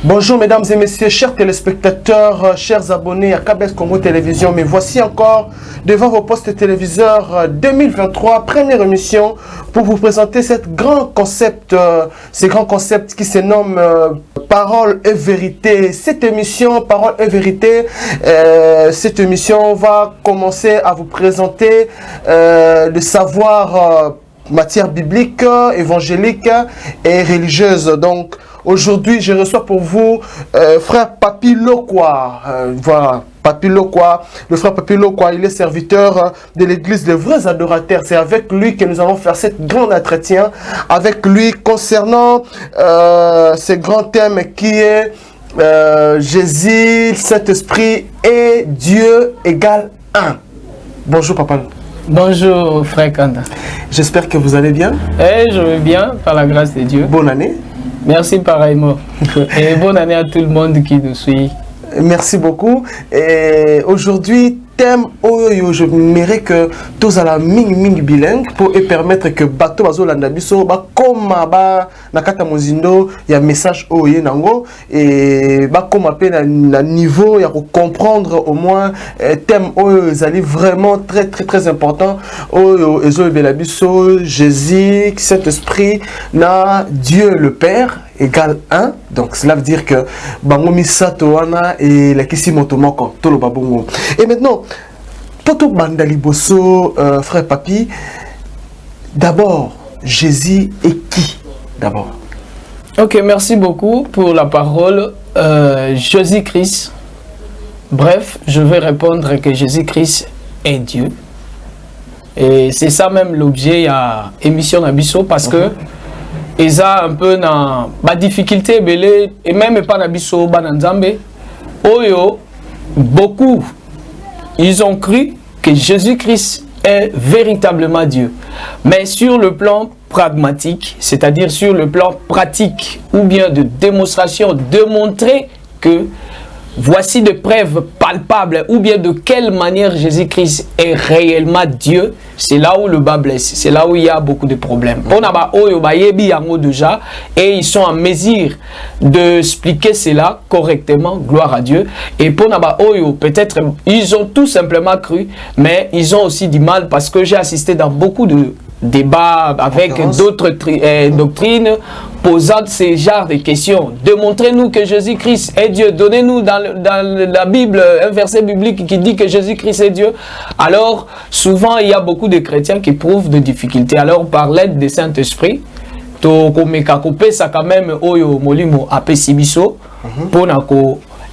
Bonjour mesdames et messieurs, chers téléspectateurs, chers abonnés à KBS Congo Télévision. Mais voici encore devant vos postes téléviseurs 2023, première émission pour vous présenter ce grand concept qui se nomme Parole et Vérité. Cette émission, Parole et Vérité, cette émission va commencer à vous présenter le savoir matière biblique, évangélique et religieuse. Donc, aujourd'hui, je reçois pour vous frère Papi Lokwa. Voilà, Papi Lokwa. Le frère Papi Lokwa, il est serviteur de l'église des vrais adorateurs. C'est avec lui que nous allons faire cette grande entretien avec lui concernant ce grand thème qui est Jésus, Saint-Esprit et Dieu égale 1. Bonjour Papa. Bonjour frère Kanda. J'espère que vous allez bien. Je vais bien, par la grâce de Dieu. Bonne année. Merci pareillement. Et bonne année à tout le monde qui nous suit. Merci beaucoup. Et aujourd'hui, thème oyo je mérite que tous à la ming bilingue pour permettre que bateau bazo landa biso ba koma ba nakata mozindo ya message oyo nango et ba koma pe na niveau ya comprendre au moins thème oyo zali vraiment très important oyo ezo bela biso Jésus Saint-Esprit na Dieu le Père égale 1. Donc cela veut dire que bangomi satoana et la kisi motomoko tolo babongo. Et maintenant Toto Bandali Bosso, frère Papi, d'abord, Jésus est qui d'abord? Ok, merci beaucoup pour la parole. Jésus-Christ, bref, je vais répondre que Jésus-Christ est Dieu. Et c'est ça même l'objet à émission Nabiso parce que ils ont un peu dans la difficulté, et même pas Nabiso, Bananzambe, Oyo, beaucoup. Ils ont cru que Jésus-Christ est véritablement Dieu. Mais sur le plan pragmatique, c'est-à-dire sur le plan pratique, ou bien de démonstration, de montrer que voici des preuves palpables, ou bien de quelle manière Jésus-Christ est réellement Dieu, c'est là où le bas blesse, c'est là où il y a beaucoup de problèmes. On a déjà, et ils sont en mesure d'expliquer cela correctement, gloire à Dieu. Et pour peut-être ils ont tout simplement cru, mais ils ont aussi du mal parce que j'ai assisté dans beaucoup de débats avec d'autres doctrines posant ces genres de questions. Démontrez-nous que Jésus-Christ est Dieu. Donnez-nous dans la Bible un verset biblique qui dit que Jésus-Christ est Dieu. Alors, souvent, il y a beaucoup de chrétiens qui prouvent des difficultés. Alors, par l'aide du Saint-Esprit, ça quand même oyo molimo apesibiso pour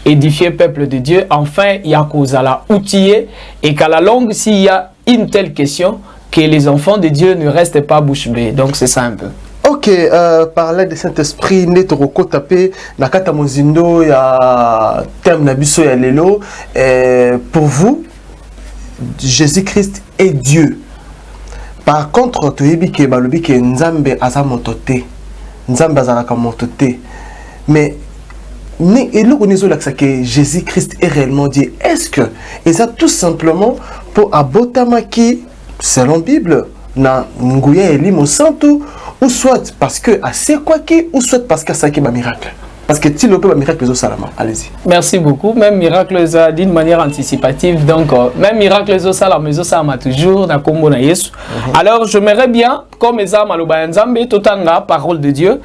édifier le peuple de Dieu. Enfin, il y a cause à la outiller et qu'à la longue, s'il y a une telle question, que les enfants de Dieu ne restent pas bouche bée. Donc c'est ça un peu. Ok, parler de Saint-Esprit, netoroko tapé, nakata mozindo ya thème nabiso ya lelo. Pour vous, Jésus-Christ est Dieu. Par contre, tu es que balobi que nzambe aza montote, nzambe azalaka montote. Mais et là on est que Jésus-Christ est réellement Dieu. Est-ce que et ça tout simplement pour abotamaki selon Bible, na nguya elimo santo, ou soit parce que assez quoi qui, ou soit parce que ça qui est un miracle. Parce que si le peuple miracle les salama, allez-y. Merci beaucoup. Même miracle d'une manière anticipative. Donc même miracle les salama, les salama toujours na kombo na Yesu. Alors j'aimerais bien comme eza maloba nzambe totanga parole de Dieu.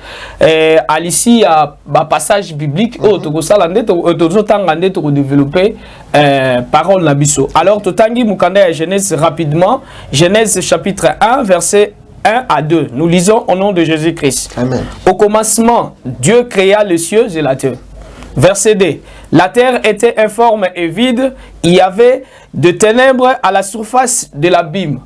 Alici a ba passage biblique au to sala ndeto to tanga ndeto ko développer parole na biso. Alors totangi mukanda ya Genèse rapidement. Genèse chapitre 1 verset 1 à 2. Nous lisons au nom de Jésus-Christ. Amen. Au commencement, Dieu créa les cieux et la terre. Verset 2. La terre était informe et vide. Il y avait de ténèbres à la surface de l'abîme.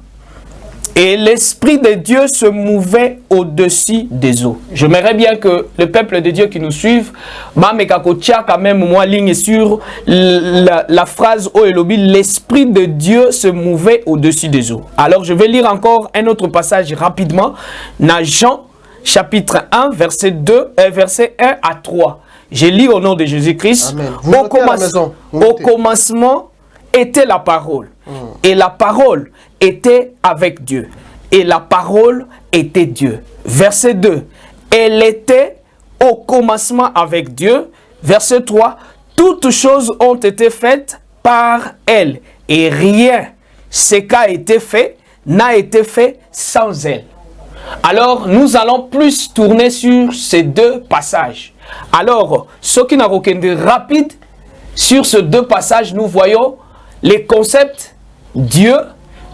Et l'Esprit de Dieu se mouvait au-dessus des eaux. J'aimerais bien que le peuple de Dieu qui nous suive, quand même moi ligne sur la phrase Oelobi, l'Esprit de Dieu se mouvait au-dessus des eaux. Alors je vais lire encore un autre passage rapidement. Dans Jean chapitre 1, verset 1 à 3. Je lis au nom de Jésus-Christ. Au commencement était la parole. Et la parole était avec Dieu. Et la parole était Dieu. Verset 2. Elle était au commencement avec Dieu. verset 3, toutes choses ont été faites par elle, et rien, ce qui a été fait, n'a été fait sans elle. Alors, nous allons plus tourner sur ces deux passages. Alors, ce qui n'a aucun de rapide, sur ces deux passages, nous voyons les concepts Dieu,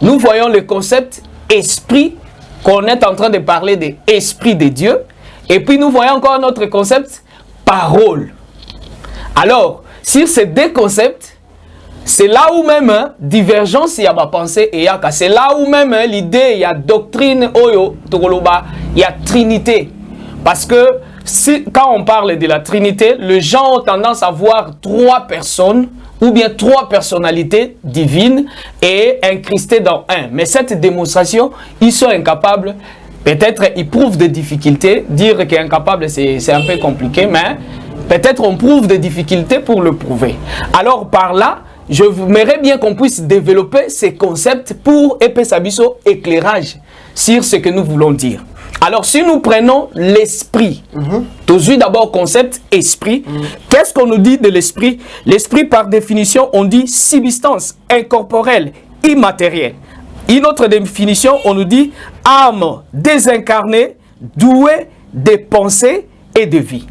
nous voyons le concept esprit, qu'on est en train de parler de esprit de Dieu, et puis nous voyons encore notre concept parole. Alors, sur ces deux concepts, c'est là où même divergence il y a ma pensée et c'est là où même l'idée il y a doctrine oyo tokoloba il y a trinité parce que quand on parle de la trinité, les gens ont tendance à voir trois personnes ou bien trois personnalités divines et incrustées dans un. Mais cette démonstration, ils sont incapables. Peut-être ils prouvent des difficultés. Dire qu'il est incapable, c'est un peu compliqué, mais peut-être on prouve des difficultés pour le prouver. Alors par là, je voudrais bien qu'on puisse développer ces concepts pour épaissir éclairage sur ce que nous voulons dire. Alors, si nous prenons l'esprit, toujours d'abord concept esprit, qu'est-ce qu'on nous dit de l'esprit? L'esprit, par définition, on dit substance incorporelle, immatérielle. Une autre définition, on nous dit âme désincarnée, douée de pensées et de vie.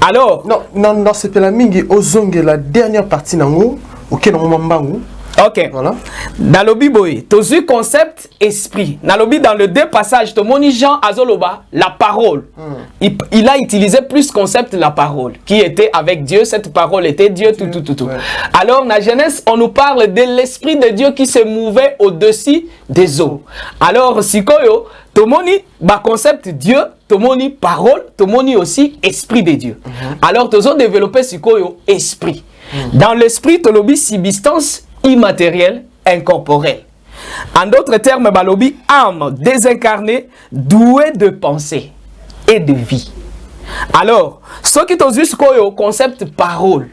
Alors, non, c'est la mingi ozonge la dernière partie nango, auquel on m'embango. Ok. Voilà. Dans le Bible, tu as concept esprit. Dans le deux passages, tu as Jean Azoloba, la parole. Il a utilisé plus concept la parole, qui était avec Dieu. Cette parole était Dieu, tout. Ouais. Alors, dans la Genèse, on nous parle de l'esprit de Dieu qui se mouvait au-dessus des eaux. Alors, si tu as concept Dieu, tu as parole, tu as aussi esprit de Dieu. Alors, tu as développé esprit. Dans l'esprit, tu as substance immatériel, incorporel. En d'autres termes, balobi âme désincarnée, douée de pensée et de vie. Alors, ce qui est juste concept parole.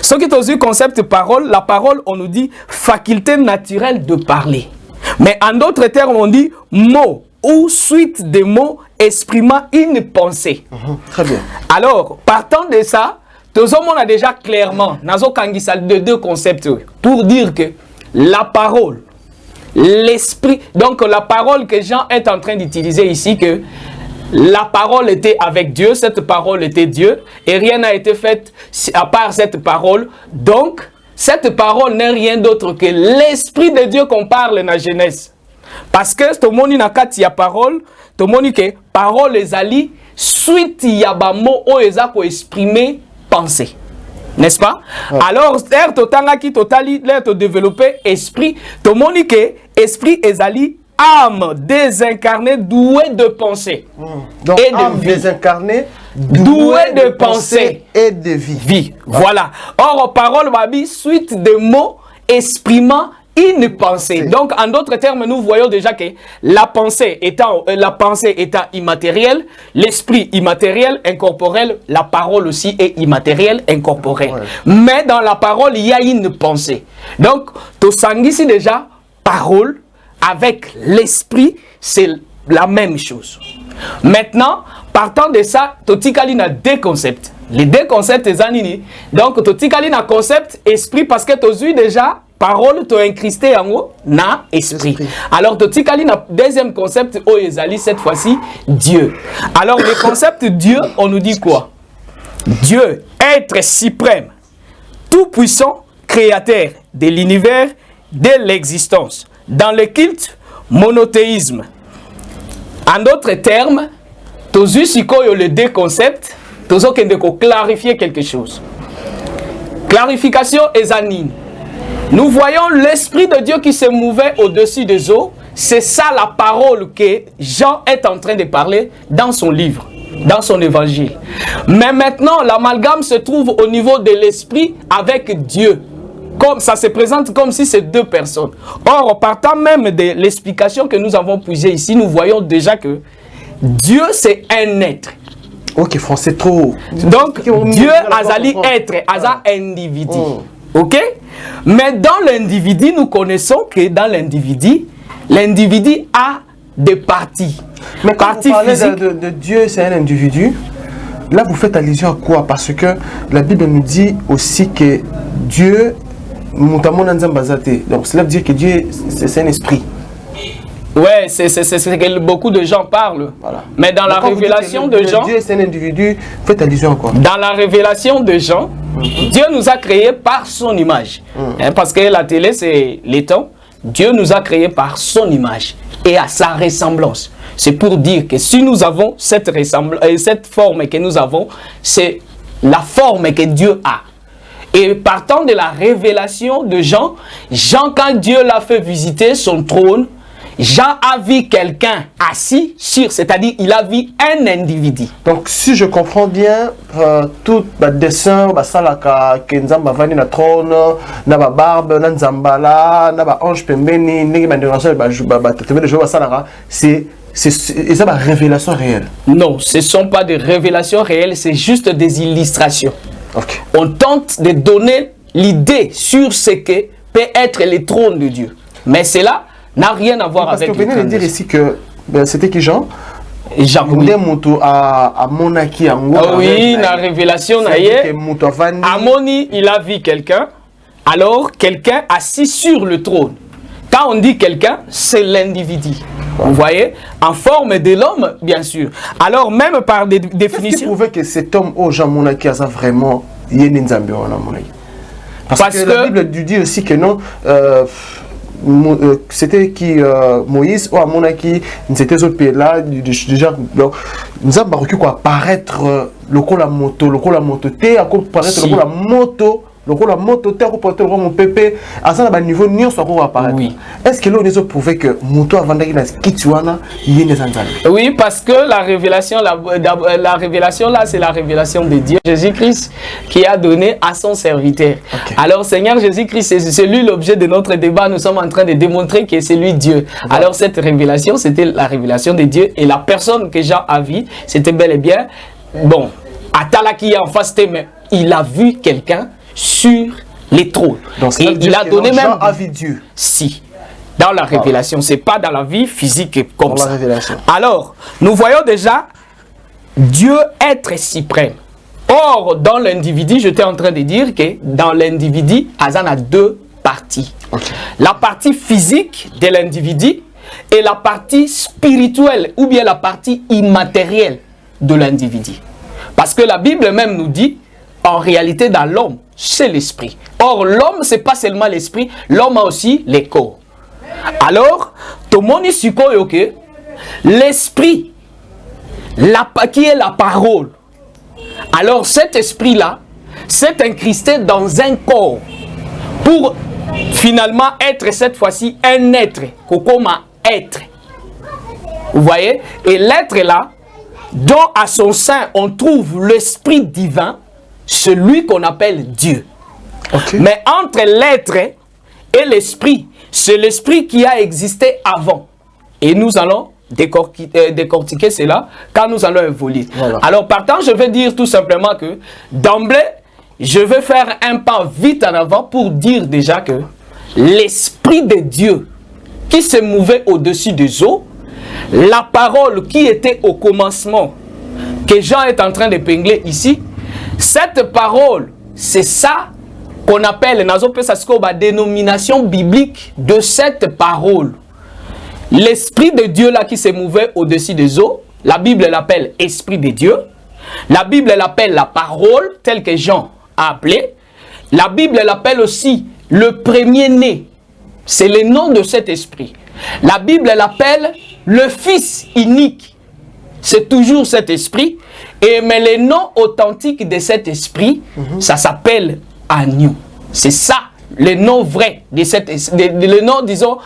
Ce qui est concept parole, la parole, on nous dit faculté naturelle de parler. Mais en d'autres termes, on dit mot ou suite de mots exprimant une pensée. Très bien. Alors, partant de ça, tout le monde a déjà clairement de deux concepts pour dire que la parole, l'esprit, donc la parole que Jean est en train d'utiliser ici, que la parole était avec Dieu, cette parole était Dieu, et rien n'a été fait à part cette parole. Donc, cette parole n'est rien d'autre que l'esprit de Dieu qu'on parle dans la Genèse. Parce que tout le monde n'a pas de parole, tout le monde que parole les alliés, suite il y a des mots pour exprimer pensée, n'est-ce pas? Ouais. Alors, l'air de développer esprit, tout le monde que esprit est allié âme désincarnée douée de pensée. Donc, et âme désincarnée douée de pensée et de vie. Voilà. Or, parole, babi, suite de mots exprimant une pensée. Donc, en d'autres termes, nous voyons déjà que la pensée étant immatérielle, l'esprit immatériel, incorporel, la parole aussi est immatérielle, incorporelle. Ouais. Mais dans la parole, il y a une pensée. Donc, tu sens ici déjà, parole avec l'esprit, c'est la même chose. Maintenant, partant de ça, Totikali a deux concepts. Les deux concepts, c'est Zanini. Donc, Totikali a concept esprit parce que tu as vu déjà parole, tu as incrusté en haut, na esprit. Alors, Totikali a deuxième concept, Oyezali, cette fois-ci, Dieu. Alors, le concept Dieu, on nous dit quoi? Dieu, être suprême, tout puissant, créateur de l'univers, de l'existence. Dans le culte, monothéisme. En d'autres termes, tu as eu les deux concepts, tu as clarifier quelque chose. Clarification exanine. Nous voyons l'Esprit de Dieu qui se mouvait au-dessus des eaux. C'est ça la parole que Jean est en train de parler dans son livre, dans son évangile. Mais maintenant, l'amalgame se trouve au niveau de l'Esprit avec Dieu. Comme ça se présente comme si c'est deux personnes. Or, partant même de l'explication que nous avons puisée ici, nous voyons déjà que Dieu, c'est un être. Ok, français trop. Donc, Dieu, azali être, aza individu. Ok? Mais dans l'individu, nous connaissons que dans l'individu, l'individu a des parties. Mais quand vous parlez de Dieu, c'est un individu. là, vous faites allusion à quoi? Parce que la Bible nous dit aussi que Dieu, donc cela veut dire que Dieu, c'est un esprit. Ouais, c'est ce que beaucoup de gens parlent. Voilà. Mais dans la révélation de Jean... Dieu, c'est un individu, faites allusion à quoi? Dans la révélation de Jean, Dieu nous a créés par son image. Parce que la télé, c'est les temps. Dieu nous a créés par son image et à sa ressemblance. C'est pour dire que si nous avons cette forme que nous avons, c'est la forme que Dieu a. Et partant de la révélation de Jean, Jean, quand Dieu l'a fait visiter son trône, Jean a vu quelqu'un assis sur, c'est-à-dire il a vu un individu. Donc si je comprends bien, tout le dessin, ça la que Nzamba vani na trône, na ba barbe, na Nzambala, na ba ange pembeni, negi mandiration c'est ça la révélation réelle. Non, ce ne sont pas des révélations réelles, c'est juste des illustrations. Okay. On tente de donner l'idée sur ce que peut être le trône de Dieu. Mais cela n'a rien à voir avec le trône. Parce que vous venez de dire ici que c'était qui Jean? Jean, oui. À Monaki, oui, la révélation Amoni, il a vu quelqu'un, alors quelqu'un assis sur le trône. Quand on dit quelqu'un, c'est l'individu. Vous voyez, en forme de l'homme, bien sûr. Alors, même par des définitions... Qu'est-ce qui prouvait que cet homme, Jean Monaki, a vraiment... Parce que la Bible dit aussi que non... c'était qui Moïse ou Monaki, c'était autre pays là déjà nous avons reçu quoi apparaître le la moto té apparaître le la moto la moto té apparaître mon pépé à ça na niveau ni soit quoi apparaître. Oui. Est-ce que l'on nous a prouvé que moto avant d'aller dans Kituana il y a des Oui, parce que la révélation là c'est la révélation de Dieu Jésus-Christ qui a donné à son serviteur. Okay. Alors Seigneur Jésus-Christ, c'est lui l'objet de notre débat. Nous sommes en train de démontrer que c'est lui Dieu. Ouais. Alors cette révélation, c'était la révélation de Dieu et la personne que Jean a vue, c'était bel et bien bon, Atala qui est en face mais il a vu quelqu'un sur les trônes. Et il a donné même... a vu Dieu. Si. Dans la révélation. C'est pas dans la vie physique comme ça. La révélation. Alors, nous voyons déjà Dieu être suprême. Or, dans l'individu, j'étais en train de dire que dans l'individu, Azan a deux parties. Okay. La partie physique de l'individu et la partie spirituelle ou bien la partie immatérielle de l'individu. Parce que la Bible même nous dit, en réalité, dans l'homme, c'est l'esprit. Or, l'homme, ce n'est pas seulement l'esprit, l'homme a aussi les corps. Alors, tout le monde est que l'esprit, qui est la parole, alors cet esprit-là, s'est incrusté dans un corps pour finalement être cette fois-ci un être, kokoma être. Vous voyez? Et l'être là, dont à son sein on trouve l'esprit divin, celui qu'on appelle Dieu. Okay. Mais entre l'être et l'esprit, c'est l'esprit qui a existé avant. Et nous allons décortiquer cela quand nous allons évoluer. Voilà. Alors partant, je vais dire tout simplement que d'emblée, je vais faire un pas vite en avant pour dire déjà que l'esprit de Dieu qui se mouvait au-dessus des eaux, la parole qui était au commencement, que Jean est en train d'épingler ici, cette parole, c'est ça qu'on appelle, la dénomination biblique de cette parole. L'esprit de Dieu là qui se mouvait au-dessus des eaux, la Bible l'appelle esprit de Dieu. La Bible l'appelle la parole, telle que Jean a appelé. La Bible l'appelle aussi le premier-né. C'est le nom de cet esprit. La Bible l'appelle le Fils unique. C'est toujours cet esprit. Mais le nom authentique de cet esprit, ça s'appelle agneau. C'est ça, le nom vrai de cet esprit. Le nom, disons,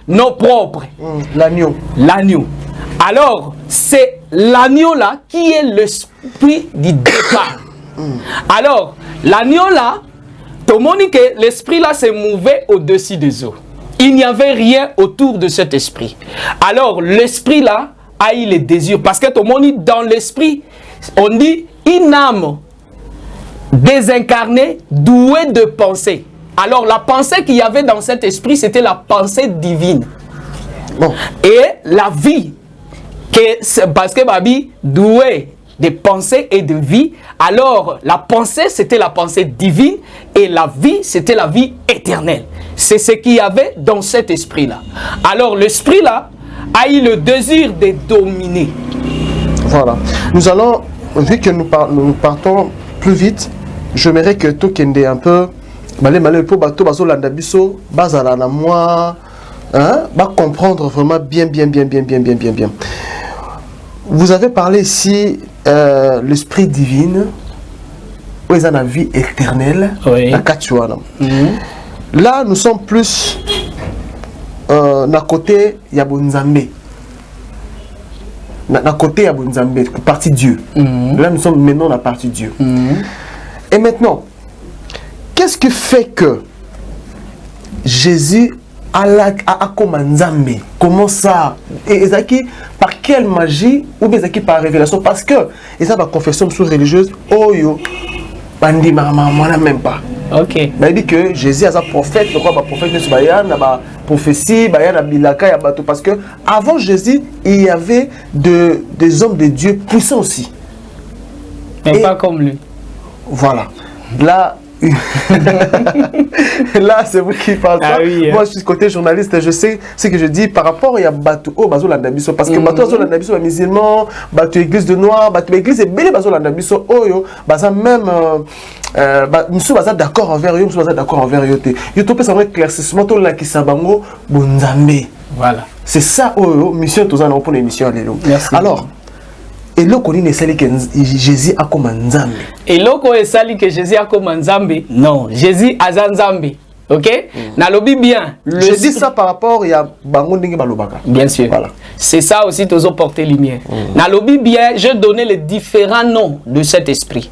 nom propre. L'agneau. L'agneau. Alors, c'est l'agneau là qui est l'esprit du départ. Alors, l'agneau là, tout le monde dit que l'esprit là se mouvait au-dessus des eaux. Il n'y avait rien autour de cet esprit. Alors, l'esprit là a eu les désirs. Parce que tout le monde dit dans l'esprit, on dit une âme désincarnée, douée de pensée. Alors, la pensée qu'il y avait dans cet esprit, c'était la pensée divine. Bon. Et la vie Parce que Babi doué de pensée et de vie, alors la pensée c'était la pensée divine et la vie c'était la vie éternelle. C'est ce qu'il y avait dans cet esprit-là. Alors l'esprit-là a eu le désir de dominer. Voilà. Nous allons, vu que nous partons plus vite, j'aimerais que tout kende un peu, pour bateau bazo landabiso, bazala na moi, va comprendre vraiment bien. Vous avez parlé ici l'esprit divin, où ils ont la vie éternelle, la katuana. Là, nous sommes plus d'un côté Yabunzambe. D'un côté Yabunzambe, partie Dieu. Là, nous sommes maintenant la partie Dieu. Et maintenant, qu'est-ce qui fait que Jésus a comme Nzambe? Comment ça? Et par quelle magie? Ou bien par révélation? Parce que ils ont la confession religieuse. Oh yo, bandi moi même pas. Ok. Il dit que Jésus est un prophète. Le roi prophète il y a prophétie, il y a bilaka, il y a bateau. Parce que avant Jésus, il y avait des hommes de Dieu puissants aussi. Mais pas comme lui. Voilà. Là, là c'est vous qui parlez. Oui, moi, je suis côté journaliste, je sais ce que je dis par rapport à Batou Bazo Landabiso. Parce que Batou Landabiso est musulman, Batou église de noir, Batou église est belle Bazo Landabiso. Oyo, Baza même. Nous sommes d'accord envers eux, nous sommes d'accord envers eux. Yo topé ça un éclaircissement tout là qui sabango bonzambe. Voilà. C'est ça mission tous en pour l'émission alléluia. Alors et là qu'on est celle que Jésus a comme Nzambe. Et là qu'on est celle que Jésus a comme Nzambe. Non, Jésus a Nzambe. OK? Nalobi bien. Je dis ça par rapport à bango ndenge balobaka. Bien sûr. Voilà. C'est ça aussi tous porter lumière. Nalobi bien, je donnais les différents noms de cet esprit.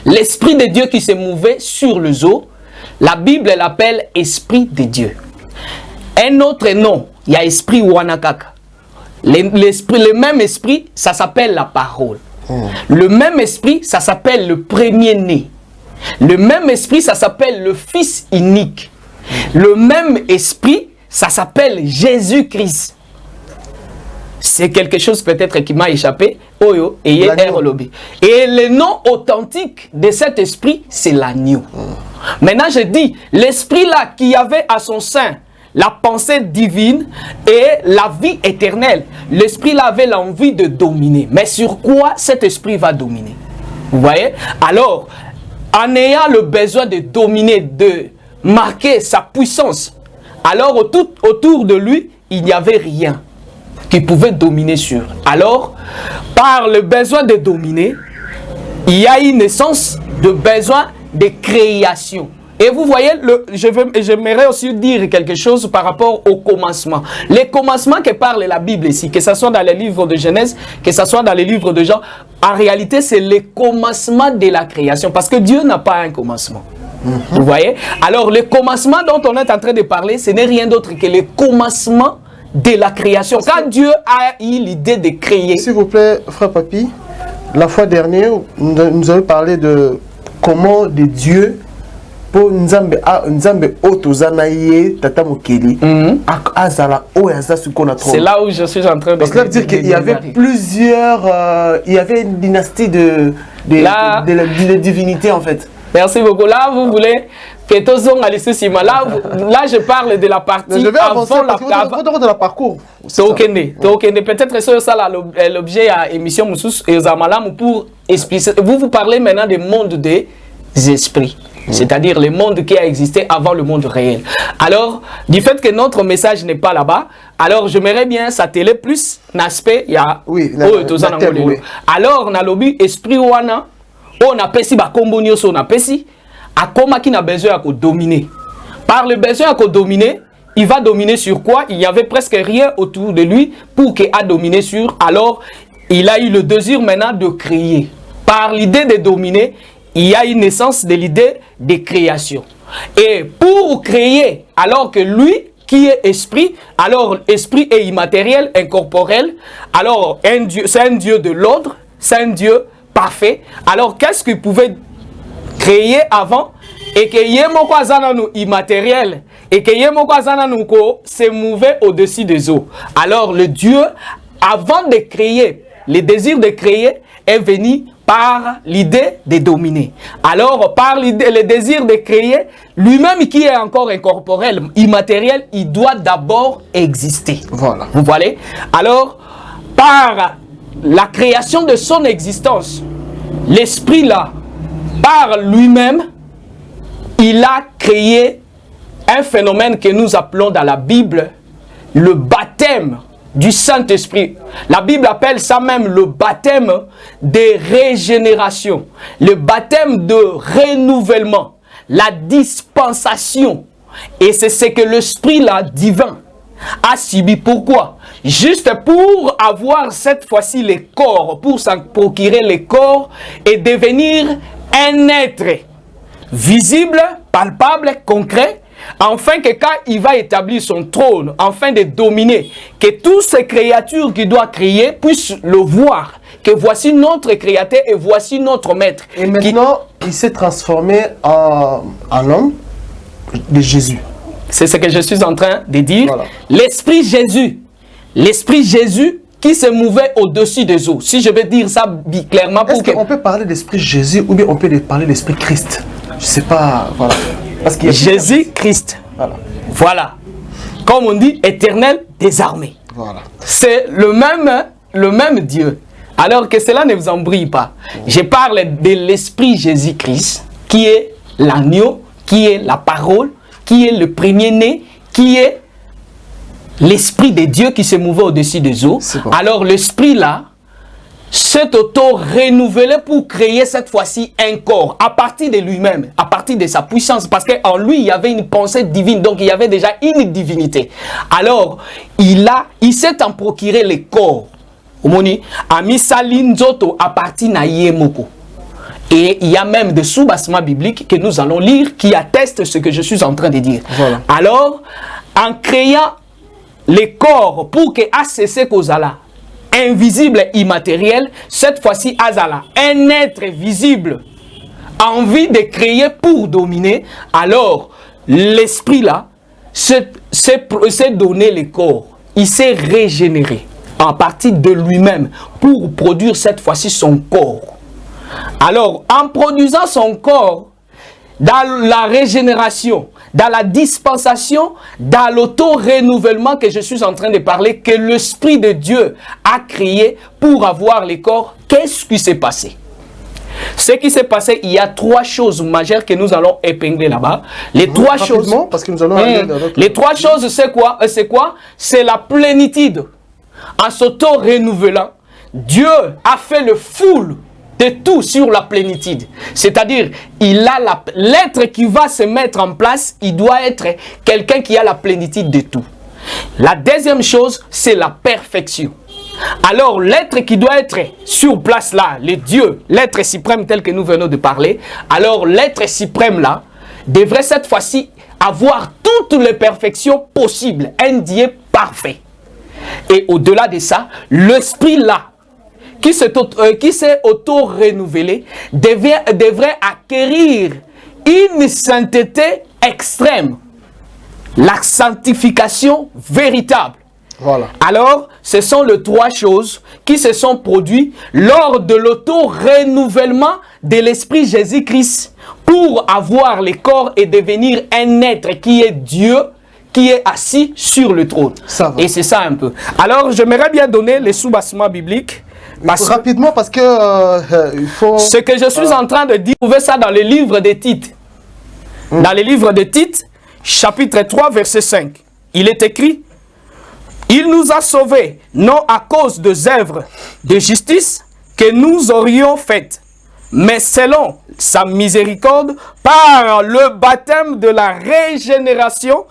L'esprit de Dieu qui se mouvait sur les eaux, la Bible l'appelle esprit de Dieu. Un autre nom, il y a esprit Wanakaka. Le même esprit, ça s'appelle la parole. Le même esprit, ça s'appelle le premier-né. Le même esprit, ça s'appelle le fils unique. Le même esprit, ça s'appelle Jésus-Christ. C'est quelque chose peut-être qui m'a échappé. Oyo et le nom authentique de cet esprit, c'est l'agneau. Maintenant, je dis, l'esprit là qui avait à son sein la pensée divine et la vie éternelle, l'esprit là avait l'envie de dominer. Mais sur quoi cet esprit va dominer? Vous voyez? Alors, en ayant le besoin de dominer, de marquer sa puissance, alors autour de lui, il n'y avait rien qui pouvait dominer sur. Alors, par le besoin de dominer, il y a une naissance de besoin de création. Et vous voyez, j'aimerais aussi dire quelque chose par rapport au commencement. Les commencements que parle la Bible ici, que ce soit dans les livres de Genèse, que ce soit dans les livres de Jean, en réalité, c'est le commencement de la création. Parce que Dieu n'a pas un commencement. Vous voyez? Alors, le commencement dont on est en train de parler, ce n'est rien d'autre que le commencement de la création. Quand Dieu a eu l'idée de créer. S'il vous plaît, frère Papi, la fois dernière, nous avons parlé de comment de Dieu pour Nzambe otozanaye tata mokeli azala oyaza sukona trop. C'est là où je suis en train de. Donc cela veut dire qu'il y avait plusieurs, il y avait une dynastie de divinités en fait. Merci beaucoup. Là, vous voulez que tous on allait se là, je parle de la partie je vais avancer avant de la parcours. Peut-être c'est ça l'objet à émission Moussous et Zamalam pour expliquer. Vous parlez maintenant des mondes des esprits. C'est-à-dire le monde qui a existé avant le monde réel. Alors, du fait que notre message n'est pas là-bas, alors j'aimerais bien s'atteler plus l'aspect, il y a... Oui, alors, on a l'objet esprit wana, on a pesi ba kombonio so na pesi, a koma qui n'a besoin de dominer. Par le besoin de dominer, il va dominer sur quoi? Il n'y avait presque rien autour de lui pour qu'il a dominé sur. Alors, il a eu le désir maintenant de créer. Par l'idée de dominer, il y a une naissance de l'idée de création. Et pour créer, alors que lui, qui est esprit, alors esprit est immatériel, incorporel, alors c'est un Dieu de l'ordre, c'est un Dieu parfait. Alors qu'est-ce qu'il pouvait créer avant? Et que yemoko azananu immatériel, et que yemoko azananu ko se mouvait au-dessus des eaux. Alors le Dieu avant de créer, le désir de créer est venu par l'idée de dominer. Alors, par le désir de créer, lui-même qui est encore incorporel, immatériel, il doit d'abord exister. Voilà. Vous voyez? Alors, par la création de son existence, l'esprit là, par lui-même, il a créé un phénomène que nous appelons dans la Bible le baptême du Saint-Esprit. La Bible appelle ça même le baptême de régénération, le baptême de renouvellement, la dispensation. Et c'est ce que l'Esprit là divin a subi. Pourquoi? Juste pour avoir cette fois-ci les corps, pour s'en procurer les corps et devenir un être visible, palpable, concret, afin que quand il va établir son trône, afin de dominer, que toutes ces créatures qu'il doit créer puissent le voir, que voici notre créateur et voici notre maître. Et maintenant, il s'est transformé en homme de Jésus. C'est ce que je suis en train de dire. Voilà. L'Esprit Jésus qui se mouvait au-dessus des eaux. Si je vais dire ça clairement pour Est-ce qu'on peut parler d'Esprit Jésus ou bien on peut parler d'Esprit Christ? Je sais pas, voilà. Parce qu'il y a Jésus-Christ. Voilà. Voilà. Comme on dit, éternel des armées. Voilà. C'est le même Dieu. Alors que cela ne vous embrille pas. Je parle de l'Esprit Jésus-Christ, qui est l'agneau, qui est la parole, qui est le premier-né, qui est l'Esprit de Dieu qui se mouvait au-dessus des eaux. Bon. Alors l'Esprit là s'est auto-renouvelé pour créer cette fois-ci un corps à partir de lui-même, à partir de sa puissance, parce qu'en lui il y avait une pensée divine, donc il y avait déjà une divinité. Alors il s'est en procuré les corps. Omoni amisali nzoto à partir na yemoko. Et il y a même des sous-bassements bibliques que nous allons lire qui attestent ce que je suis en train de dire. Voilà. Alors, en créant les corps pour que ACC Kozala, invisible, immatériel, cette fois-ci Azala, un être visible, envie de créer pour dominer, alors l'esprit là s'est donné les corps. Il s'est régénéré à partir de lui-même pour produire cette fois-ci son corps. Alors, en produisant son corps, dans la régénération, dans la dispensation, dans l'auto-renouvellement que je suis en train de parler, que l'Esprit de Dieu a créé pour avoir les corps, qu'est-ce qui s'est passé? Ce qui s'est passé, il y a trois choses majeures que nous allons épingler là-bas. Les trois choses, parce que nous allons aller dans notre... Les trois choses, c'est quoi? C'est la plénitude. En s'auto-renouvelant, Dieu a fait le full de tout sur la plénitude. C'est-à-dire, il a l'être qui va se mettre en place, il doit être quelqu'un qui a la plénitude de tout. La deuxième chose, c'est la perfection. Alors, l'être qui doit être sur place là, le Dieu, l'être suprême tel que nous venons de parler, alors l'être suprême là, devrait cette fois-ci avoir toutes les perfections possibles, un Dieu parfait. Et au-delà de ça, l'esprit là, qui s'est auto-renouvelé, devrait acquérir une sainteté extrême, la sanctification véritable. Voilà. Alors, ce sont les trois choses qui se sont produites lors de l'auto-renouvellement de l'Esprit Jésus-Christ pour avoir les corps et devenir un être qui est Dieu, qui est assis sur le trône. Ça va. Et c'est ça un peu. Alors, j'aimerais bien donner les sous-bassements bibliques. Rapidement, parce que il faut... Ce que je suis en train de dire, vous trouvez ça dans le livre de Tite. Dans le livre de Tite, chapitre 3, verset 5. Il est écrit: il nous a sauvés, non à cause des œuvres de justice que nous aurions faites, mais selon sa miséricorde, par le baptême de la régénération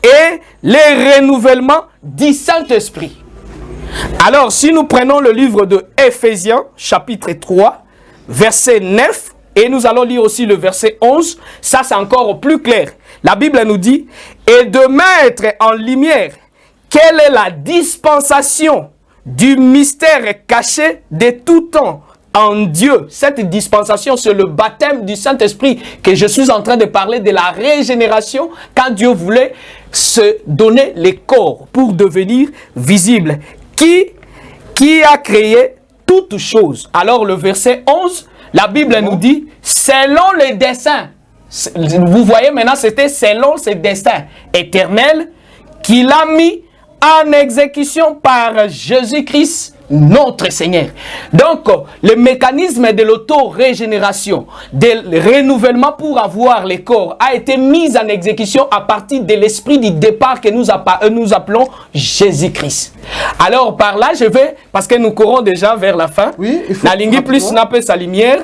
et le renouvellement du Saint-Esprit. Alors, si nous prenons le livre de Éphésiens, chapitre 3, verset 9, et nous allons lire aussi le verset 11, ça c'est encore plus clair. La Bible nous dit: et de mettre en lumière quelle est la dispensation du mystère caché de tout temps en Dieu. Cette dispensation, c'est le baptême du Saint-Esprit que je suis en train de parler de la régénération quand Dieu voulait se donner les corps pour devenir visible. Qui qui a créé toutes choses. Alors le verset 11, la Bible nous dit, selon les desseins, vous voyez maintenant, c'était selon ses desseins éternels qu'il a mis en exécution par Jésus-Christ, notre Seigneur. Donc, le mécanisme de l'auto-régénération, de renouvellement pour avoir les corps, a été mis en exécution à partir de l'esprit du départ que nous appelons Jésus-Christ. Alors, par là, je vais, parce que nous courons déjà vers la fin, oui, il faut la ligne plus n'a pas sa lumière.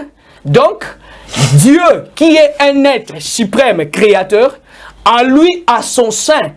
Donc, Dieu, qui est un être suprême créateur, en lui, à son sein,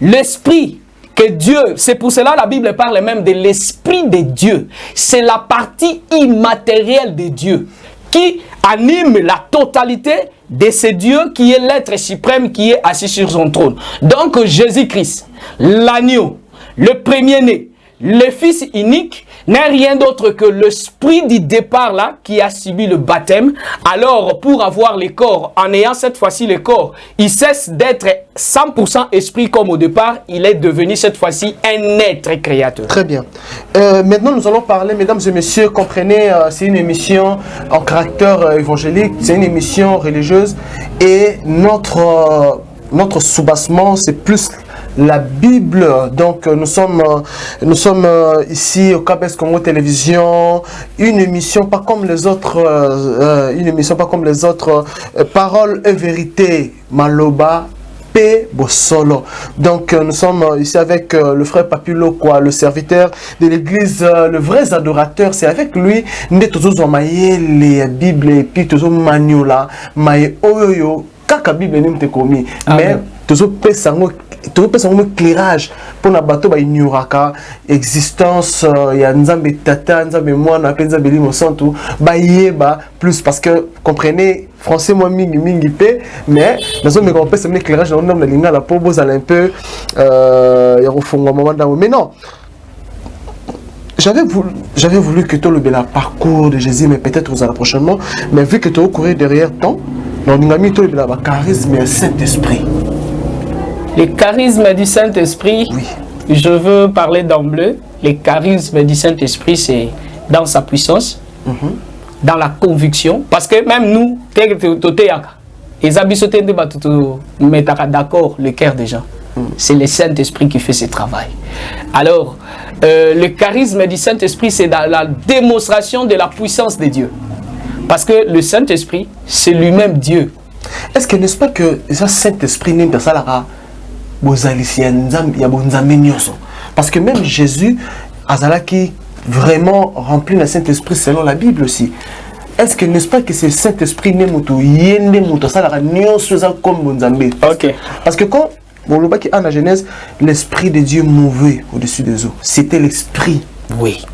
l'esprit que Dieu, c'est pour cela la Bible parle même de l'esprit de Dieu. C'est la partie immatérielle de Dieu qui anime la totalité de ce Dieu qui est l'être suprême qui est assis sur son trône. Donc Jésus-Christ, l'agneau, le premier-né, le Fils unique, n'est rien d'autre que l'esprit du départ là qui a subi le baptême. Alors pour avoir les corps, en ayant cette fois-ci les corps, il cesse d'être 100% esprit comme au départ, il est devenu cette fois-ci un être créateur. Très bien. Maintenant nous allons parler, mesdames et messieurs, comprenez, c'est une émission en caractère évangélique, c'est une émission religieuse et notre soubassement c'est plus la Bible. Donc nous sommes ici au KBS Congo Télévision, une émission pas comme les autres, Parole et vérité, Maloba P. Bossolo. Donc nous sommes ici avec le frère Papilo, quoi, le serviteur de l'église, le vrai adorateur. C'est avec lui nous tous maillé les Bibles et puis tous maniola maillé oyoyo kaka Bible ni mte komi mais tous pesango tout un éclairage pour na bateau ba ignoraka existence ya nzambe tata nzambe mwana pe nzambe limo santu ba yeba plus parce que comprenez français moi mingi pe mais dans un méga un éclairage dans la ligne la pour vous un peu ya refongo moment mais non j'avais voulu que tu le parcours de Jésus mais peut-être vous allez prochainement mais vu que tu as couru derrière ton on a mis tout le charisme et Saint-Esprit. Les charismes du Saint-Esprit, oui. Je veux parler d'emblée. Les charismes du Saint-Esprit, c'est dans sa puissance, dans la conviction. Parce que même nous, d'accord le cœur des gens. C'est le Saint-Esprit qui fait ce travail. Alors, le charisme du Saint-Esprit, c'est dans la démonstration de la puissance de Dieu. Parce que le Saint-Esprit, c'est lui-même Dieu. Est-ce que n'est-ce pas que ce Saint-Esprit n'est pas ça là? Parce que même Jésus, Azalaki, vraiment rempli le Saint-Esprit selon la Bible aussi. Est-ce que n'est-ce pas que ce Saint-Esprit n'est ok. Parce que quand on le voit en la Genèse, l'Esprit de Dieu mouvait au-dessus des eaux. C'était l'Esprit. Oui.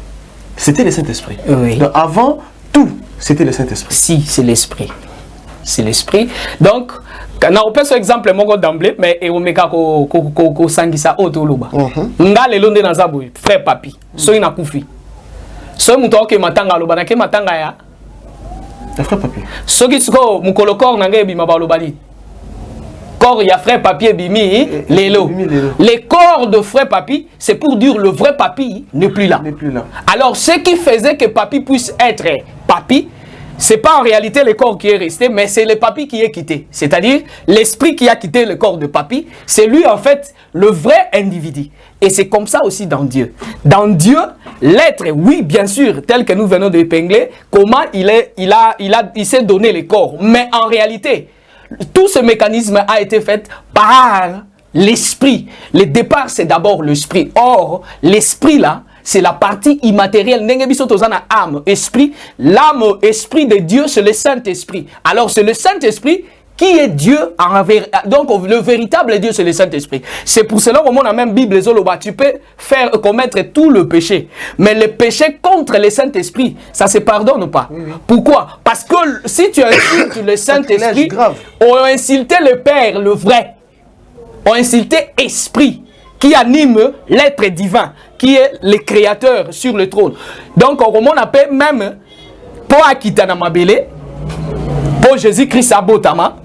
C'était le Saint-Esprit. Oui. Donc avant tout, c'était le Saint-Esprit. Si, c'est l'Esprit. C'est l'Esprit. Donc, quand on peut exemple mon d'emblée mais et on met ko sangisa otoloba ngale londe na zabu frère papi so ina kufi so muto ke matanga loba na ke matanga ya frère papi so ki siko mukolo corps na ngebi mabalobali corps ya frère papi bimi lelo les corps de frère papi c'est pour dire le vrai papi n'est plus là. Alors ce qui faisait que papi puisse être papi, c'est pas en réalité le corps qui est resté, mais c'est le papi qui est quitté. C'est-à-dire, l'esprit qui a quitté le corps de papi, c'est lui en fait le vrai individu. Et c'est comme ça aussi dans Dieu. Dans Dieu, l'être, oui, bien sûr, tel que nous venons d'épingler, comment il s'est donné le corps. Mais en réalité, tout ce mécanisme a été fait par l'esprit. Le départ, c'est d'abord l'esprit. Or, l'esprit là, c'est la partie immatérielle. Âme, esprit. L'âme, esprit de Dieu, c'est le Saint-Esprit. Alors, c'est le Saint-Esprit qui est Dieu. Donc, le véritable Dieu, c'est le Saint-Esprit. C'est pour cela qu'on a même Bible, tu peux commettre tout le péché. Mais le péché contre le Saint-Esprit, ça se pardonne ou pas? Oui. Pourquoi? Parce que si tu insultes le Saint-Esprit, on a insulté le Père, le vrai. On a insulté Esprit, qui anime l'être divin, qui est le créateur sur le trône. Donc, on appelle même pour Akitana Mabele, pour Jésus-Christ Abotama,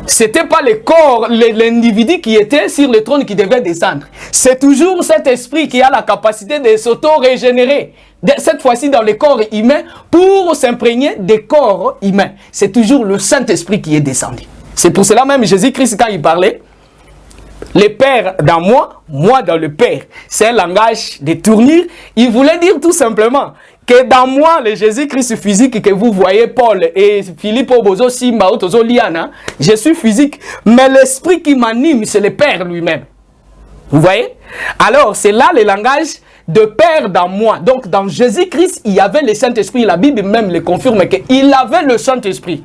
c'était pas le corps, l'individu qui était sur le trône qui devait descendre. C'est toujours cet esprit qui a la capacité de s'auto-régénérer. Cette fois-ci dans le corps humain pour s'imprégner des corps humains. C'est toujours le Saint-Esprit qui est descendu. C'est pour cela même Jésus-Christ quand il parlait, le Père dans moi, moi dans le Père. C'est un langage de tournure. Il voulait dire tout simplement que dans moi, le Jésus-Christ physique que vous voyez, Paul et Philippe Obozo, Simba, Otozo, Liana, je suis physique, mais l'esprit qui m'anime, c'est le Père lui-même. Vous voyez? Alors, c'est là le langage de Père dans moi. Donc, dans Jésus-Christ, il y avait le Saint-Esprit. La Bible même le confirme qu'il avait le Saint-Esprit.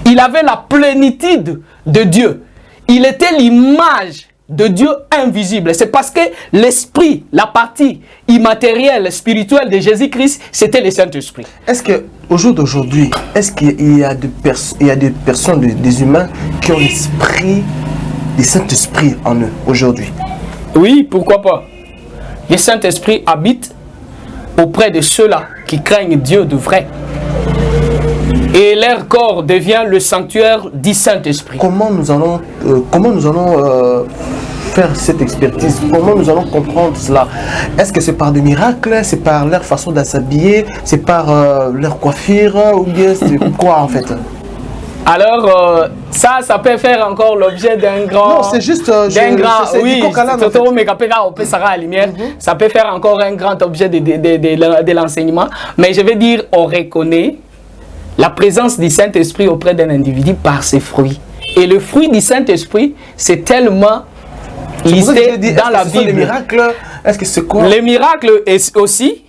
Il avait la plénitude de Dieu. Il était l'image de Dieu invisible. C'est parce que l'esprit, la partie immatérielle, spirituelle de Jésus-Christ, c'était le Saint-Esprit. Est-ce qu'au jour d'aujourd'hui, est-ce qu'il y a des personnes, des humains qui ont l'esprit, le Saint-Esprit en eux aujourd'hui? Oui, pourquoi pas? Le Saint-Esprit habite auprès de ceux-là qui craignent Dieu de vrai. Et leur corps devient le sanctuaire du Saint-Esprit. Comment nous allons faire cette expertise? Comment nous allons comprendre cela? Est-ce que c'est par des miracles? C'est par leur façon de s'habiller? C'est par leur coiffure? Ou bien c'est quoi en fait? Alors, ça peut faire encore l'objet d'un grand... Non, c'est juste... oui, ça peut faire encore un grand objet de l'enseignement. Mais je vais dire, on reconnaît la présence du Saint-Esprit auprès d'un individu par ses fruits. Et le fruit du Saint-Esprit, c'est tellement listé dans la Bible. Les miracles, est-ce que c'est quoi? Les miracles est aussi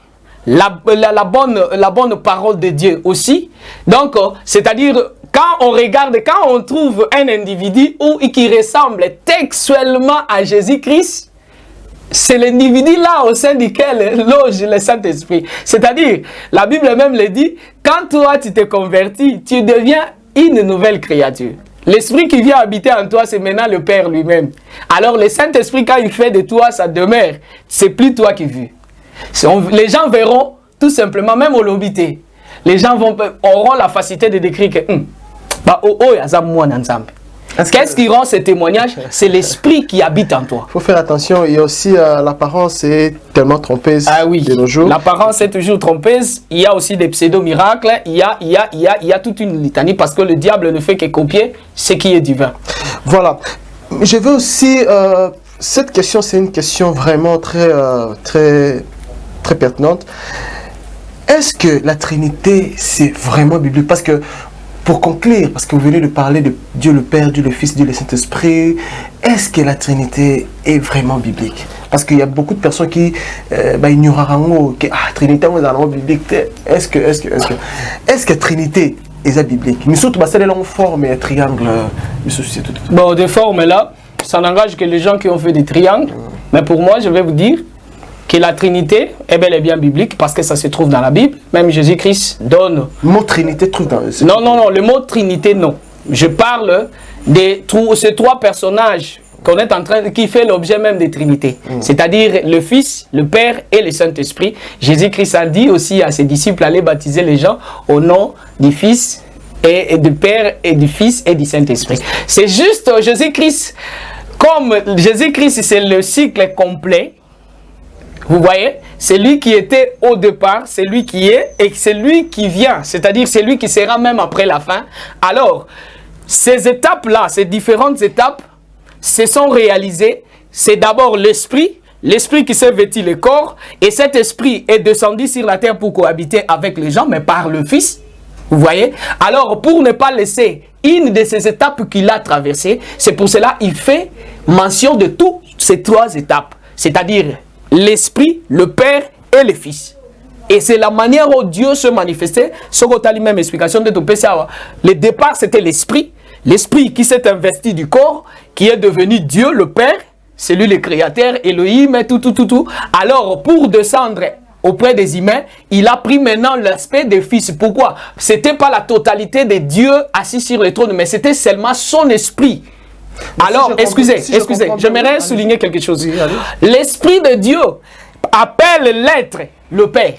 la bonne parole de Dieu aussi. Donc, c'est-à-dire, quand on regarde, quand on trouve un individu qui ressemble textuellement à Jésus-Christ, c'est l'individu là au sein duquel loge le Saint-Esprit. C'est-à-dire, la Bible même le dit, quand toi tu te convertis, tu deviens une nouvelle créature. L'Esprit qui vient habiter en toi, c'est maintenant le Père lui-même. Alors le Saint-Esprit, quand il fait de toi sa demeure, c'est plus toi qui vis. Les gens verront tout simplement, même au lobité, les gens auront la facilité de décrire que qu'est-ce qui rend ce témoignage? C'est l'esprit qui habite en toi. Il faut faire attention, il y a aussi l'apparence est tellement trompeuse de nos jours. L'apparence est toujours trompeuse. Il y a aussi des pseudo-miracles. Il y a toute une litanie parce que le diable ne fait que copier ce qui est divin. Voilà. Je veux aussi... cette question, c'est une question vraiment très pertinente. Est-ce que la Trinité, c'est vraiment biblique? Parce que pour conclure, parce que vous venez de parler de Dieu le Père, Dieu le Fils, Dieu le Saint-Esprit, est-ce que la Trinité est vraiment biblique? Parce qu'il y a beaucoup de personnes qui ignoreront que la Trinité est vraiment biblique. Est-ce que la Trinité est biblique? Mais surtout, c'est une forme et un triangle. Bon, des formes là, ça n'engage que les gens qui ont fait des triangles. Mais pour moi, je vais vous dire que la Trinité est bel et bien biblique parce que ça se trouve dans la Bible. Même Jésus-Christ donne... Le mot Trinité trouve dans... Non, le mot Trinité, non. Je parle de ces trois personnages qu'on est en train qui fait l'objet même des Trinités. C'est-à-dire le Fils, le Père et le Saint-Esprit. Jésus-Christ a dit aussi à ses disciples, allez baptiser les gens au nom du Fils et du Père et du Fils et du Saint-Esprit. C'est juste Jésus-Christ. Comme Jésus-Christ, c'est le cycle complet. Vous voyez, c'est lui qui était au départ, c'est lui qui est et c'est lui qui vient. C'est-à-dire c'est lui qui sera même après la fin. Alors, ces étapes-là, ces différentes étapes, se sont réalisées. C'est d'abord l'esprit qui s'est vêtu le corps. Et cet esprit est descendu sur la terre pour cohabiter avec les gens, mais par le Fils. Vous voyez? Alors, pour ne pas laisser une de ces étapes qu'il a traversées, c'est pour cela qu'il fait mention de toutes ces trois étapes. C'est-à-dire l'Esprit, le Père et le Fils. Et c'est la manière dont Dieu se manifestait. Ce que tu as même explication de ton PCA. Le départ, c'était l'Esprit. L'Esprit qui s'est investi du corps, qui est devenu Dieu, le Père. C'est lui le Créateur, Elohim, et tout. Alors, pour descendre auprès des humains, il a pris maintenant l'aspect des fils. Pourquoi? C'était pas la totalité de Dieu assis sur le trône, mais c'était seulement son esprit. Alors, excusez, j'aimerais souligner quelque chose. L'esprit de Dieu appelle l'être le Père.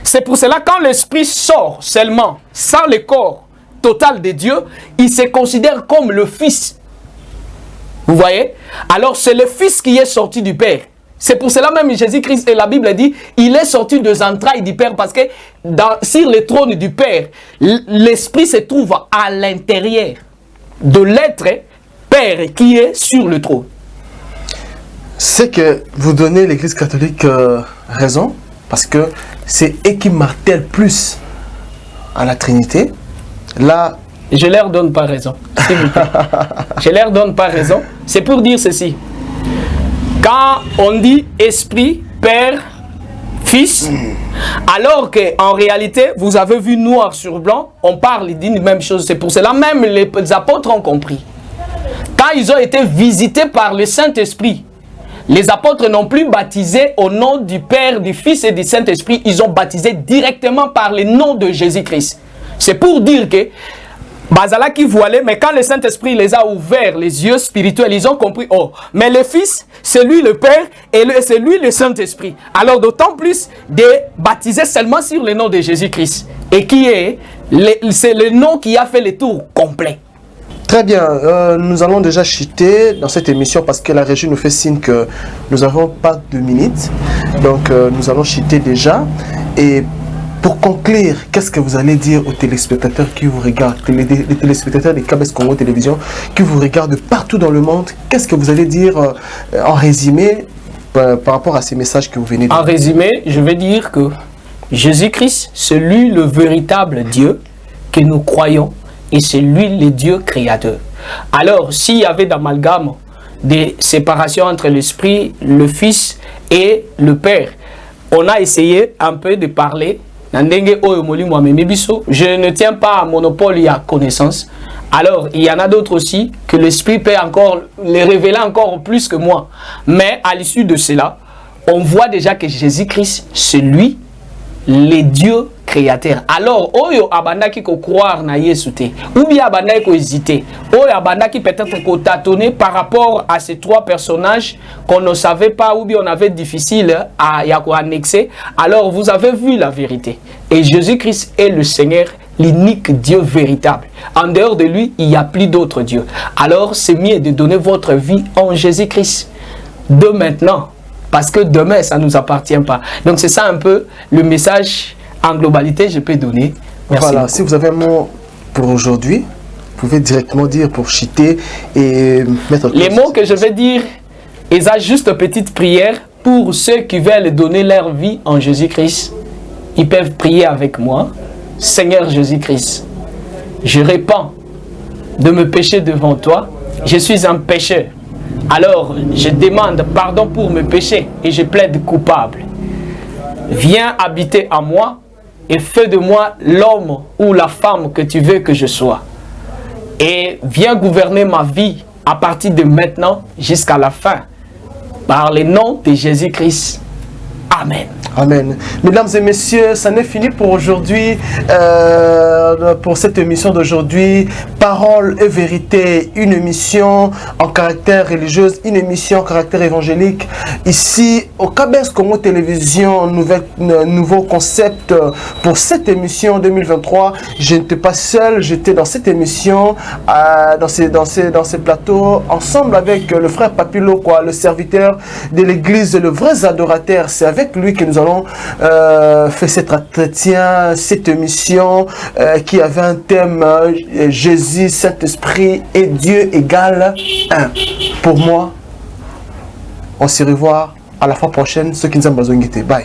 C'est pour cela quand l'esprit sort seulement, sans le corps, total de Dieu, il se considère comme le Fils. Vous voyez? Alors c'est le Fils qui est sorti du Père. C'est pour cela même Jésus-Christ, et la Bible dit, il est sorti des entrailles du Père, parce que sur le trône du Père, l'Esprit se trouve à l'intérieur de l'être Père qui est sur le trône. C'est que vous donnez l'Église catholique raison, parce que c'est eux qui martèlent plus à la Trinité. Là, je leur donne pas raison, s'il vous plaît. Je leur donne pas raison. C'est pour dire ceci. Quand on dit Esprit, Père, Fils, alors qu'en réalité, vous avez vu noir sur blanc, on parle d'une même chose. C'est pour cela même les apôtres ont compris. Quand ils ont été visités par le Saint-Esprit, les apôtres n'ont plus baptisé au nom du Père, du Fils et du Saint-Esprit. Ils ont baptisé directement par le nom de Jésus-Christ. C'est pour dire que Bazala qui voilait, mais quand le Saint-Esprit les a ouverts, les yeux spirituels, ils ont compris, oh, mais le Fils, c'est lui le Père et c'est lui le Saint-Esprit. Alors d'autant plus de baptiser seulement sur le nom de Jésus-Christ. Et qui est, c'est le nom qui a fait le tour complet. Très bien, nous allons déjà chuter dans cette émission parce que la régie nous fait signe que nous n'avons pas de minutes. Donc nous allons chuter déjà. Et pour conclure, qu'est-ce que vous allez dire aux téléspectateurs qui vous regardent, les téléspectateurs de KBS Congo Télévision qui vous regardent partout dans le monde? Qu'est-ce que vous allez dire en résumé par rapport à ces messages que vous venez de dire? En résumé, je vais dire que Jésus-Christ, c'est lui le véritable Dieu que nous croyons et c'est lui le Dieu créateur. Alors, s'il y avait d'amalgame, des séparations entre l'Esprit, le Fils et le Père, on a essayé un peu de parler. Je ne tiens pas à monopole et à connaissance. Alors, il y en a d'autres aussi que l'Esprit peut encore les révéler encore plus que moi. Mais à l'issue de cela, on voit déjà que Jésus-Christ, c'est lui, le Dieu créateur. Alors, oyo abandaki ko croire na Yesu te, ou bien abandaki ko hésiter, oyo abandaki peut-être ko tâtonner par rapport à ces trois personnages qu'on ne savait pas ou bien on avait difficile à annexer. Alors, vous avez vu la vérité. Et Jésus-Christ est le Seigneur, l'unique Dieu véritable. En dehors de lui, il n'y a plus d'autres dieux. Alors, c'est mieux de donner votre vie en Jésus-Christ de maintenant. Parce que demain, ça ne nous appartient pas. Donc, c'est ça un peu le message en globalité je peux donner. Merci voilà, beaucoup. Si vous avez un mot pour aujourd'hui, vous pouvez directement dire pour chuter et mettre... Les mots que je vais dire, ils ont juste une petite prière pour ceux qui veulent donner leur vie en Jésus-Christ. Ils peuvent prier avec moi. Seigneur Jésus-Christ, je répands de mes péchés devant toi. Je suis un pécheur. Alors, je demande pardon pour mes péchés et je plaide coupable. Viens habiter en moi et fais de moi l'homme ou la femme que tu veux que je sois. Et viens gouverner ma vie à partir de maintenant jusqu'à la fin. Par le nom de Jésus-Christ. Amen. Amen. Mesdames et messieurs, ça n'est fini pour aujourd'hui, pour cette émission d'aujourd'hui. Parole et vérité, une émission en caractère religieux, une émission en caractère évangélique. Ici, au KBS Congo Télévision, nouveau concept pour cette émission 2023. Je n'étais pas seul, j'étais dans cette émission, dans ces plateaux, ensemble avec le frère Papilo, le serviteur de l'église, le vrai adorateur. C'est avec lui que nous allons faire cet entretien, cette émission qui avait un thème Jésus, Saint-Esprit et Dieu égale 1. Pour moi, on se revoit à la fois prochaine. Ceux qui nous ont besoin de bye.